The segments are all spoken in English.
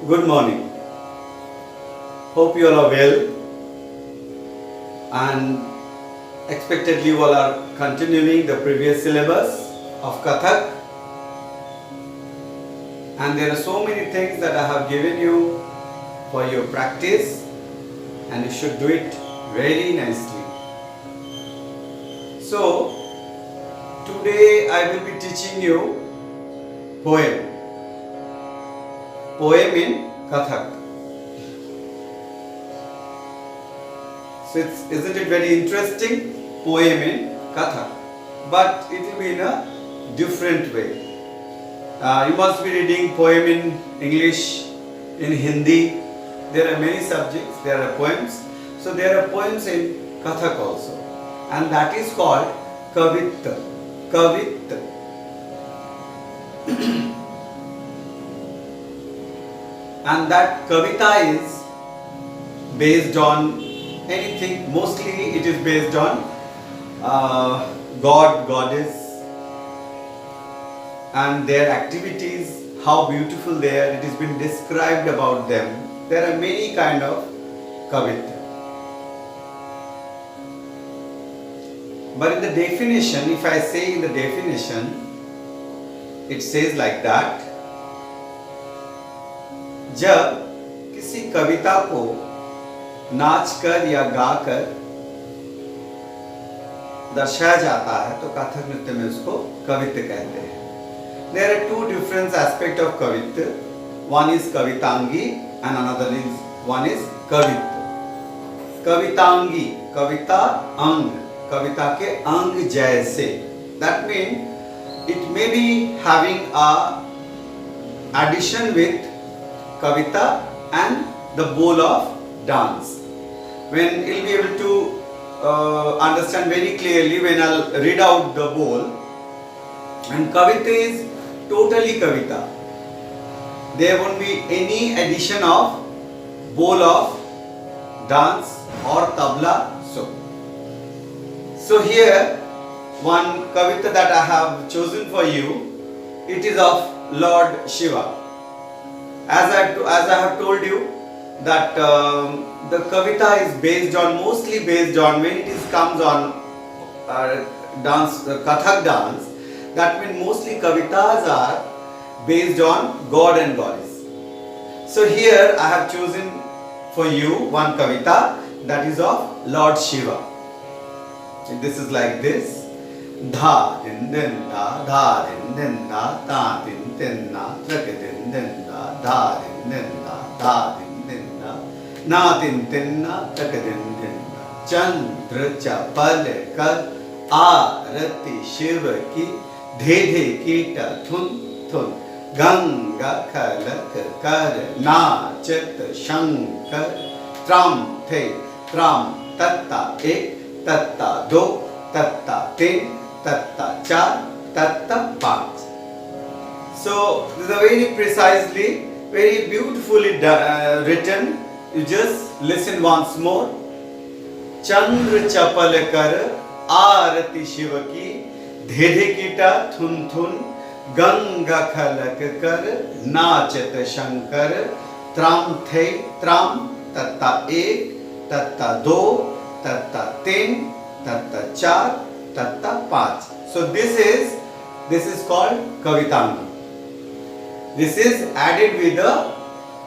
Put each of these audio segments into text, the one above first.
Good morning. Hope you all are well and expectedly you all are continuing the previous syllabus of Kathak, and there are so many things that I have given you for your practice and you should do it very nicely. So today I will be teaching you poem in Kathak. So isn't it very interesting? Poem in Kathak, but it will be in a different way. You must be reading poem in English, in Hindi. There are many subjects, there are poems. So there are poems in Kathak also, and that is called Kavitya. And that Kavita is based on anything, mostly it is based on God, Goddess and their activities, how beautiful they are, it has been described about them. There are many kind of Kavita. But in the definition, if I say in the definition, it says like that, जब किसी कविता को नाचकर या गाकर दर्शाया जाता है तो कथक नृत्य में उसको कवित्य कहते हैं. There are two different aspects of कवित्य. One is कवितांगी and another is one is कवित्य. कवितांगी, कविता अंग, कविता के अंग जैसे. That means it may be having a addition with Kavita and the bowl of dance. When you'll be able to understand very clearly when I'll read out the bowl. And Kavita is totally Kavita. There won't be any addition of bowl of dance or tabla. So here one Kavita that I have chosen for you, it is of Lord Shiva. As I have told you that the Kavita is mostly based on when it comes on dance, Kathak dance. That means mostly Kavitas are based on God and Goddess. So here I have chosen for you one Kavita that is of Lord Shiva. This is like this. Dha din din da, dha din din da, ta din din da, trak din din da, dha din din da, dha din din da, na din din da, trak din din da. Chandra chapal kar आरती शिव की धे धे कीटा थुन थुन गंगा खलक कर नाचत शंकर त्राम थे त्राम तत्ता एक तत्ता दो तत्ता तीन तत्ता चार तत्ता पांच. So this is a very precisely, very beautifully written. You just listen once more. चंद्र चपल कर आरती शिव की धे धे कीटा थुन थुन गंगा खलक कर नाचत शंकर त्राम थे त्राम तत्ता एक तत्ता दो तत्ता तीन तत्ता चार तत्ता पांच. So this is called Kavitangi. This is added with the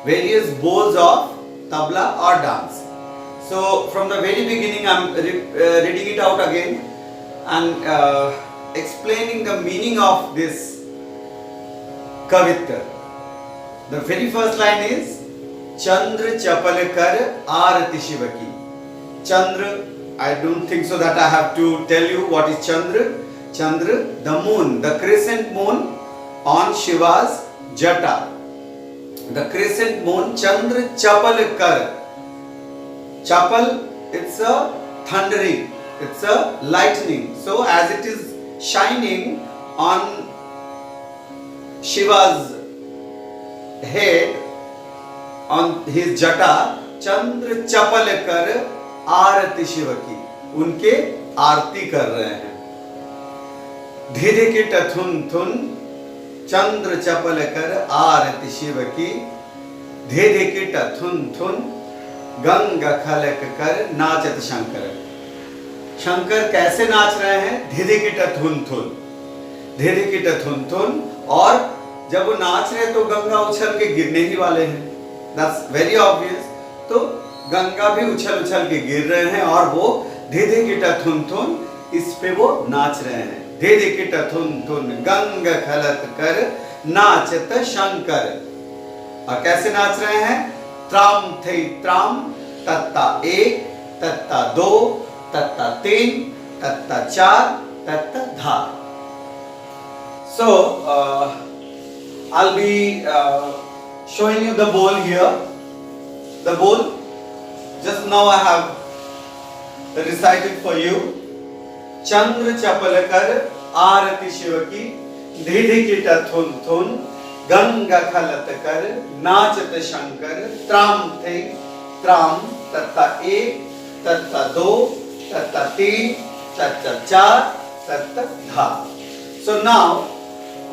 various bowls of tabla or dance. So from the very beginning I am reading it out again and explaining the meaning of this Kavitya. The very first line is Chandra chapal kar arati shiva ki. Chandra, I don't think so that I have to tell you what is Chandra. Chandra, the moon, the crescent moon on Shiva's jata. The crescent moon, Chandra chapal kar. Chapal, it's a thundering, it's a lightning. So as it is shining on Shiva's head, on his jata, Chandra chapal kar आरती शिव की, उनके आरती कर रहे हैं. धीरे की टथुन थुन चंद्र चपल कर आरती शिव की धे धे किट थुन थुन गंग खलक कर नाचत शंकर। शंकर कैसे नाच रहे हैं? धे धे किट थुन थुन, धे धे किट थुन थुन। और जब वो नाच रहे तो गंगा उछल के गिरने ही वाले हैं, दैट्स वेरी ऑब्वियस। तो गंगा भी उछल उछल के गिर रहे हैं और वो धे धे किट थुन थुन इस पे वो नाच रहे हैं। धे धे किट थुन थुन गंग खलत कर नाचत शंकर। और कैसे नाच रहे हैं? त्राम थे त्राम, तत्ता एक, तत्ता दो, तत्ता तीन, तत्ता चार, तत्ता धा। So I'll be showing you the bowl here. The bowl, just now I have recited for you. चंद्र चपल कर आरती शिव की, धे धे किट थुन थुन गंगा खलत कर नाचत शंकर। त्राम थे त्राम, तत्ता एक, तत्ता दो, तत्ता तीन, तत्ता चार, तत्ता धा। So now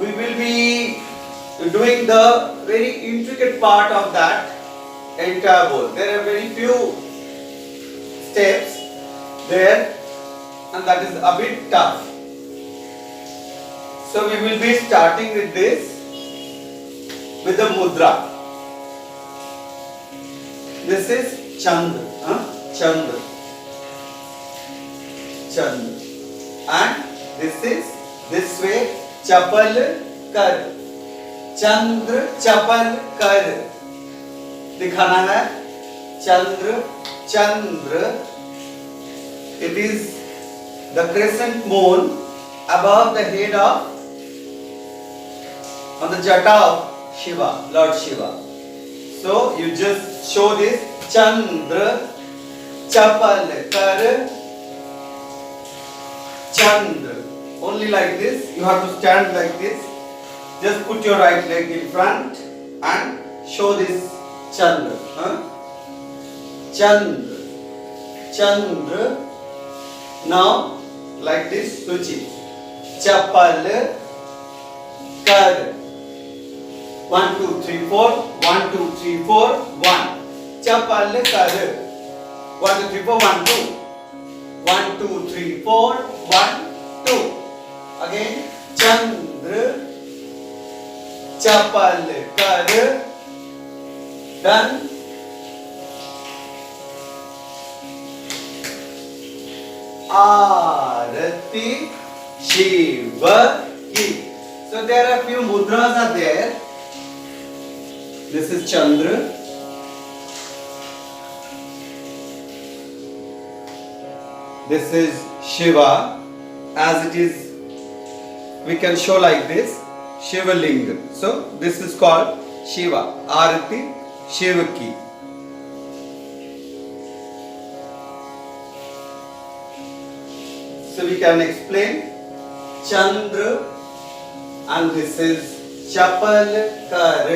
we will be doing the very intricate part of that entire bowl. There are very few steps there and that is a bit tough. So we will be starting with this, with the mudra. This is Chandra, Chandra, Chandra, and this way चपल कर, चंद्र चपल कर दिखाना है। चंद्र चंद्र, it is the crescent moon above the head of, on the jata of Shiva, Lord Shiva. So you just show this Chandra chapal kar, Chandra. Only like this, you have to stand like this. Just put your right leg in front and show this Chandra. Chandra, Chandra. Now, like this, Suchi. Chapal kar. 1, 2, 3, 4. 1, 2, 3, 4. 1. Chapal kar. 1, 2, 3, 4. 1, 2. 1, 2, 3, 4. 1, 2. Again, Chandra chapal kar. Done. Arati Shiva ki. So there are few mudras are there. This is Chandra. This is Shiva. As it is, we can show like this, Shiva Linga. So this is called Shiva, Arati Shiva ki. So we can explain Chandra, and this is Chapal Kar,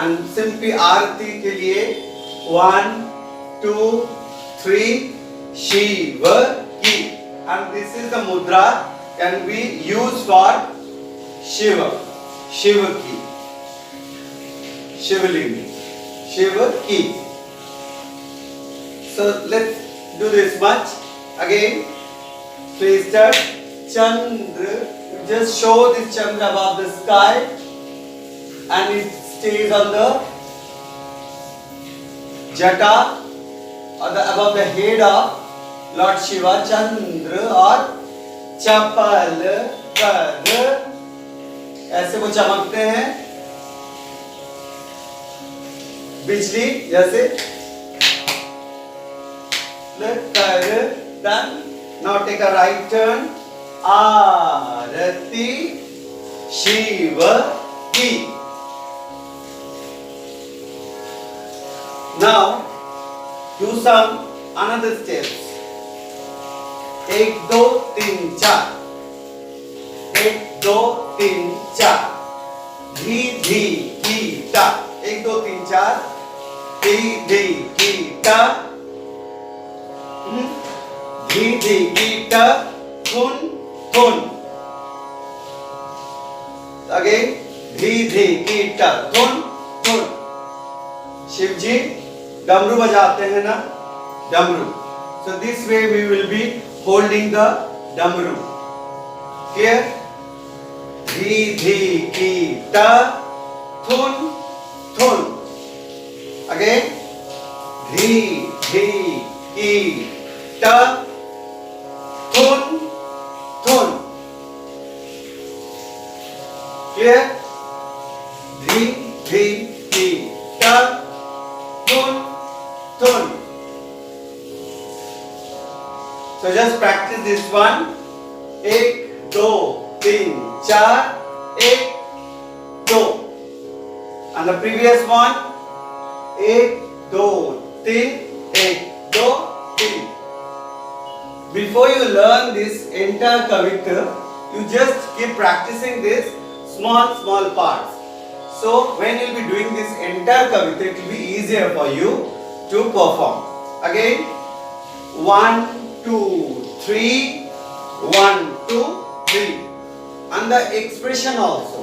and simply Arati ke liye 1, 2, 3 Shiva ki. And this is the mudra can be used for Shiva, Shiva ki, Shivalinga, Shiva ki. So let's do this much again. Please start. Chandra, just show this Chandra above the sky and it stays on the jata or the above the head of Lord Shiva. Chandra और चपल कर, ऐसे वो चमकते हैं बिजली जैसे। कर, done. Now take a right turn. आरती शिव की. Now do some another steps. 1, 2, 3, 4. 1, 2, 3, 4. धी धी की टा. 1, 2, 3, 4. धी धी की टा. धी धी की टा. थुन थुन. Again. धी धी की टा. थुन थुन. शिव जी डमरू बजाते हैं ना, डमरू. So this way we will be holding the डमरू. Clear? धी धी की ट थुन थुन. Again. धी धी की ट थुन थुन. Clear? धी धी की ट थुन थुन. So just practice this one. एक दो तीन चार एक दो. And the previous one. एक दो तीन एक दो तीन. Before you learn this entire kavita, you just keep practicing this small parts. So when you will be doing this entire kavita, it will be easier for you to perform. Again, 1 2 3 1 2 3. And the expression also.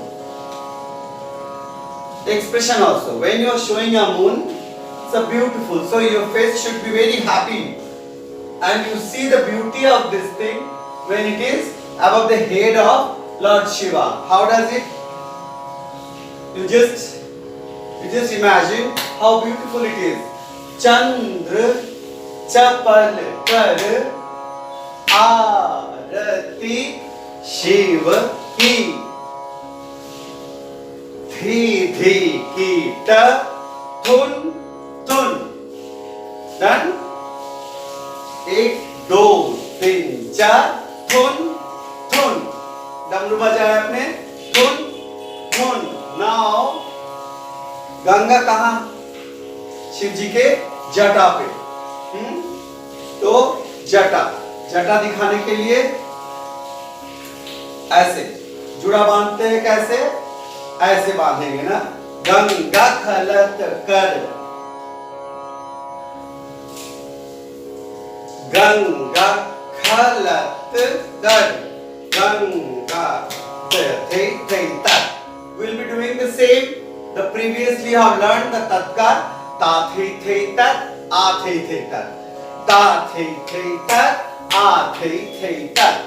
When you are showing a moon, it's a beautiful. So your face should be very happy, and you see the beauty of this thing when it is above the head of Lord Shiva. How does it? You just imagine how beautiful it is. Chandra चपल कर आरती शिव की. धी धी की ट थुन थुन. Done. एक दो तीन चार थुन थुन. डमरू बजाया आपने. थुन थुन. नाउ गंगा कहाँ? शिव जी के जटा पे. तो जटा दिखाने के लिए ऐसे जुड़ा बांधते हैं. कैसे? ऐसे बांधेंगे ना. गंगा खलत कर. गंगा खलत कर. गंगा थे tat. We'll be doing the same. The previously have learned the tatkar. Ta the tat. A the tat. Ta the tat. A the tat.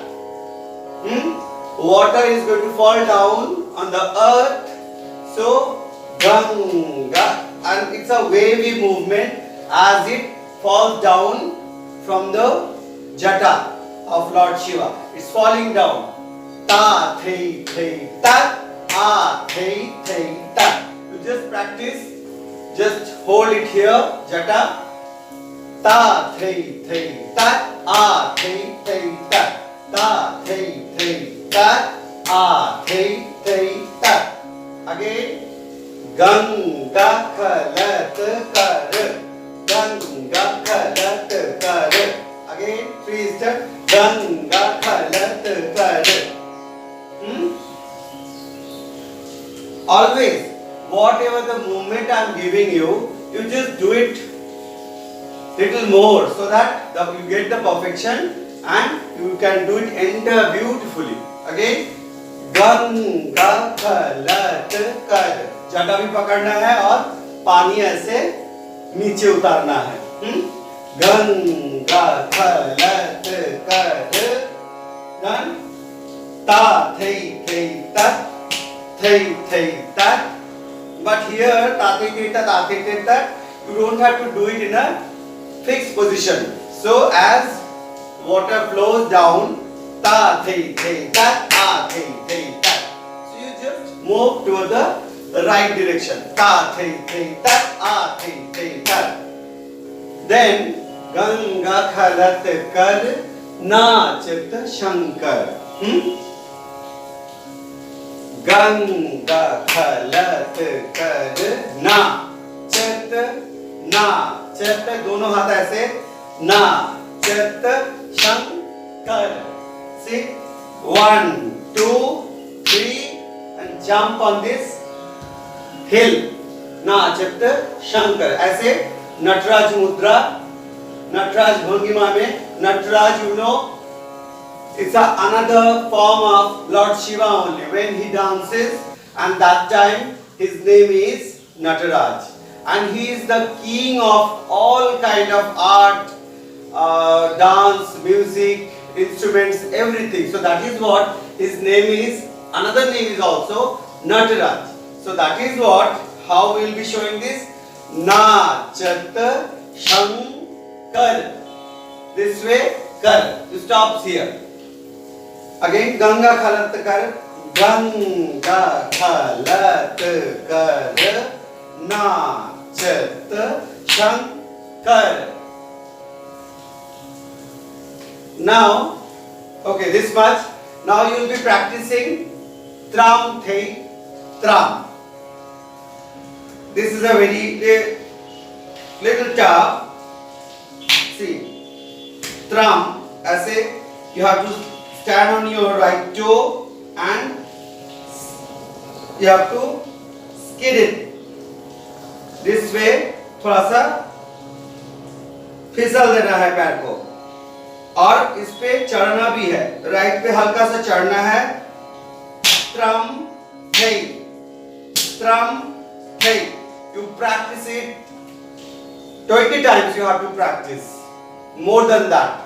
Water is going to fall down on the earth. So Ganga, and it's a wavy movement as it falls down from the jata of Lord Shiva. It's falling down. Ta the tat. A the tat. You just practice. Just hold it here. Jata. Ta the tat. A the tat. Ta the tat. A the tat. Again. Ganga khalat kar. Ganga khalat kar. Again. 3 steps. Ganga khalat kar. Always, whatever the movement I am giving you, you just do it little more so that you get the perfection and you can do it entire beautifully. Again, Ganga खलत कर. जटा भी पकड़ना है और पानी ऐसे नीचे उतारना है. गंगा खलत कर. Done. Ta thei tat. Thei tat. But here ta thei tat, you don't have to do it in a fixed position. So as water flows down, ta thei tat, a thei tat. So you just move to the right direction. Ta thei tat, a thei tat. Then Ganga khalat kar nachat shankar. Ganga khalat kar nachat दोनों हाथ ऐसे nachat shankar. See, 1 2 3 and jump on this hill. nachat shankar. ऐसे नटराज मुद्रा, नटराज भंगिमा में. Nataraj, you know, it's another form of Lord Shiva only when he dances, and that time his name is Nataraj. and he is the king of all kind of art, dance, music, instruments, everything. So that is what his name is. Another name is also Nataraj. So that is what, how we will be showing this. Nachat Shankar. This way, kar. You stops here. Again, Ganga Khalat Kar. Ganga Khalat Kar. Nachat Shankar. Now, okay, this much. Now you will be practicing Tram Thei Tram. This is a very little tough. See, Tram, ऐसे you have to stand on your right toe and you have to skid it. This way, थोड़ा सा फिसल देना है पैर को, और इस पे चढ़ना भी है. राइट पे हल्का सा चढ़ना है. Tram Thei, Tram Thei. You practice it 20 times. You have to practice more than that.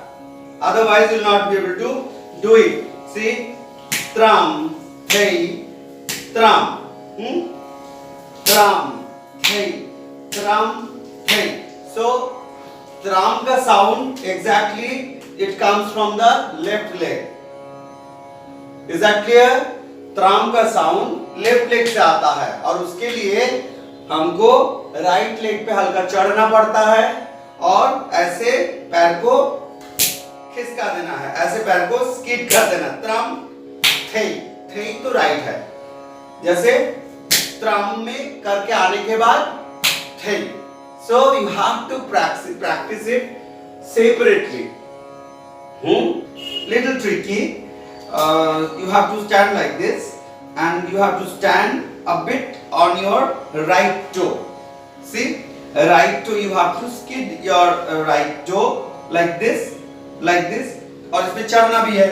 Otherwise, you will not be able to do it. See, Tram Thei Tram. Tram Thei Tram Thei. So, Tram ka sound exactly it comes from the left leg. Is that clear? Tram का sound left leg से आता है, और उसके लिए हमको right leg पे हल्का चढ़ना पड़ता है और ऐसे पैर को खिसका देना है, ऐसे पैर को स्किड कर देना. त्रम थेई. थेई तो राइट है, जैसे त्रम में करके आने के बाद थेई. So you have to practise it separately. Little tricky. You have to stand like this, and you have to stand a bit on your right toe. See, right toe, you have to skid your right toe like this, और इसमें चढ़ना भी है.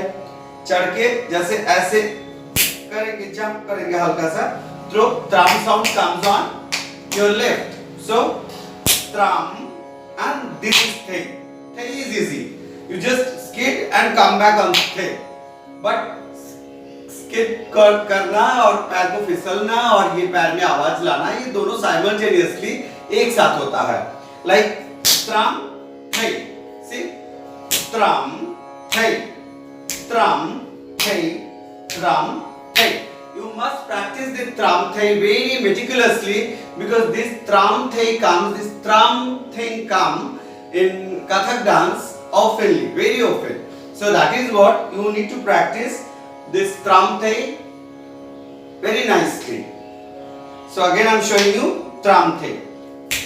चढ़ के जैसे ऐसे करेंगे, जंप करेंगे हल्का सा. तो tram sound comes on your left. So tram, and this is thei. Thei is easy. You just skid and come back on thei. But skid करना और पैर को फिसलना और ये पैर में आवाज लाना, ये दोनों साइमल्टेनियसली एक साथ होता है. Like tram thei. See, tram thei, tram thei, tram thei. You must practice this tram thei very meticulously, because this tram thei comes, this tram thing come in Kathak dance oftenly, very often. So that is what you need to practice this tram thei very nicely. So again I am showing you tram thei.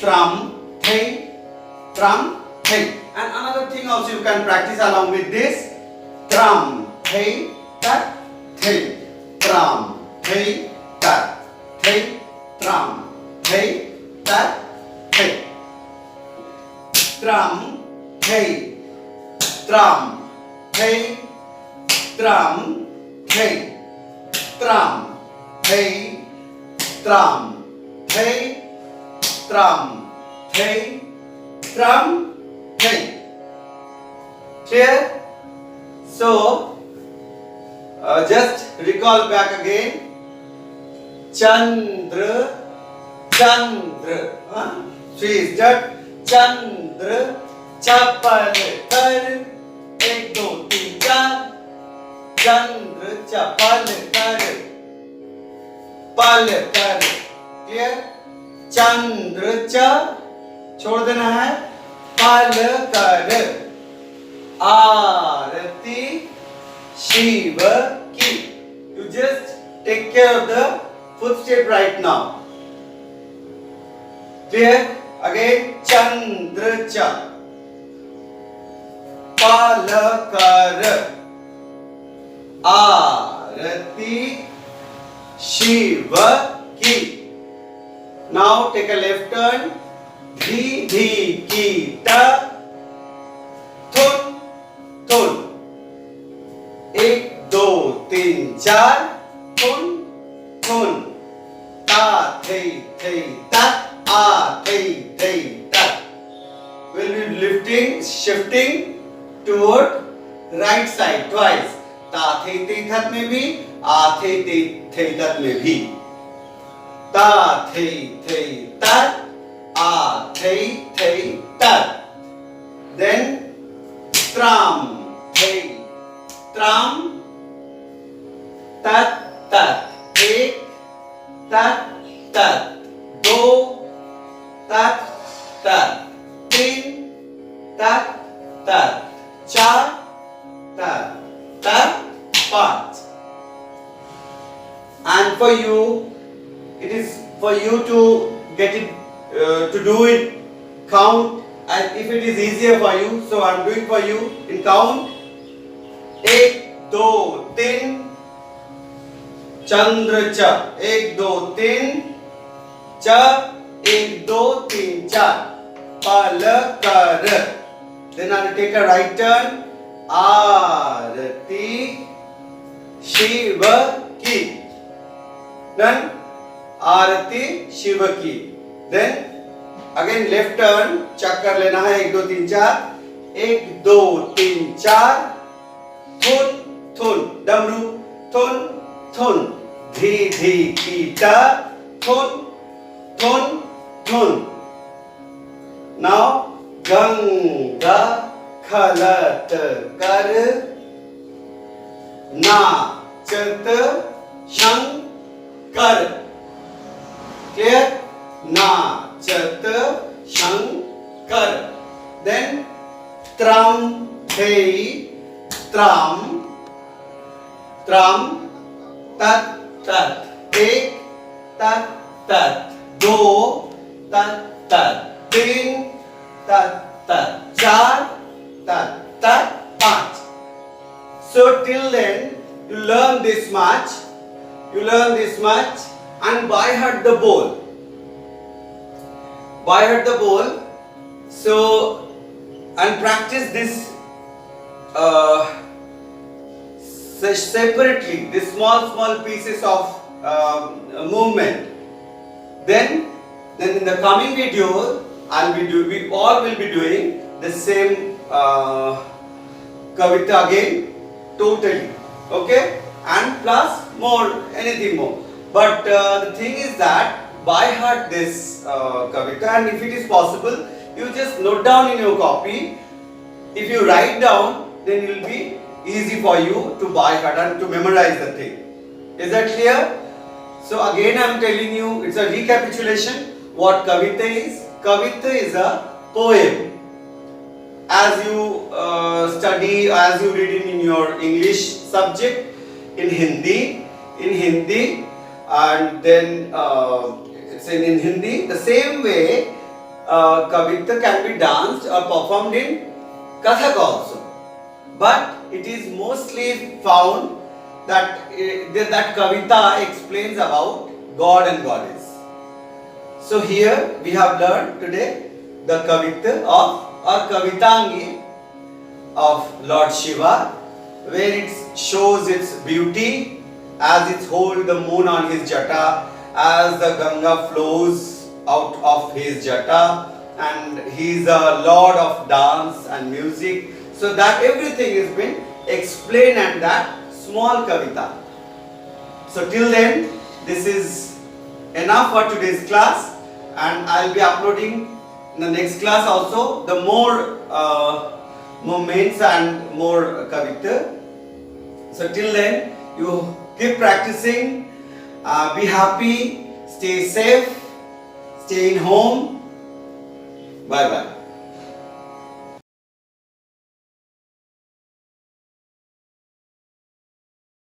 Tram thei, tram thei. And another thing also you can practice along with this. Tram thei tat thei. Tram thei tat thei. Tram thei tat thei. Tram thei. Tram thei. Tram thei. Tram thei. Tram thei. Tram thei. Tram thei. Clear? So just recall back again. Chandra, Chandra. She is that Chandra. Chapal kar. एक दो तीन चार. चंद्र चपल कर. पल कर. Clear? चंद्र च छोड़ देना है. पल कर. आरती शिव की. You just take care of the footstep right now. Clear? Again, Chandra च पल कर. आरती शिव की. Now take a left turn. धी धी की ट. थुन थुन. एक दो तीन चार. थुन थुन. ता थे थे ता. आ थे shifting toward right side twice. Ta the te that में भी, a the te that में भी. Ta the tat, a the tat. Then tram, tram, tat tat, ek tat tat, do tat tat, तीन tat tat, चार tat tat, पाँच. And for you, it is for you to get it, to do it, count. And if it is easier for you, so I am doing for you in count. एक दो तीन चंद्र च, एक दो तीन च, एक दो तीन चार, पल कर. Then I will take a right turn. आरती शिव की. Done. आरती शिव की. Then अगेन लेफ्ट टर्न, चक्कर लेना है. एक दो तीन चार, एक दो तीन चार, थुन थुन, डमरू थुन थुन, धी धी की टा, थुन थुन थुन. नाउ गंगा खलत कर, नाचत शंकर. क्लियर? नाचत Shankar. Then tram thei tram, tram tat tat, एक tat tat, दो tat tat, तीन tat tat, चार tat tat, पाँच. So till then you learn this much, and by heart the bowl. By heart the bowl. So and practice this separately, this small pieces of movement. Then in the coming video we all will be doing the same kavita again totally, okay, and plus more, anything more. But the thing is that by heart this kavita, and if it is possible, you just note down in your copy. If you write down, then it will be easy for you to by heart and to memorize the thing. Is that clear? So again I am telling you, it's a recapitulation what kavita is. Kavita is a poem. As you study, as you read in your English subject, in Hindi, and then it's in Hindi. The same way, kavita can be danced or performed in Kathak also. But it is mostly found that that kavita explains about God and Goddess. So here we have learned today the kavita of or kavitangi of Lord Shiva, where it shows its beauty as it holds the moon on his jata, as the Ganga flows out of his jata, and he is a lord of dance and music. So that everything has been explained in that small kavita. So till then, this is enough for today's class, and I will be uploading in the next class also the more movements and more kavita. So till then, you keep practicing, be happy, stay safe, stay in home. Bye bye.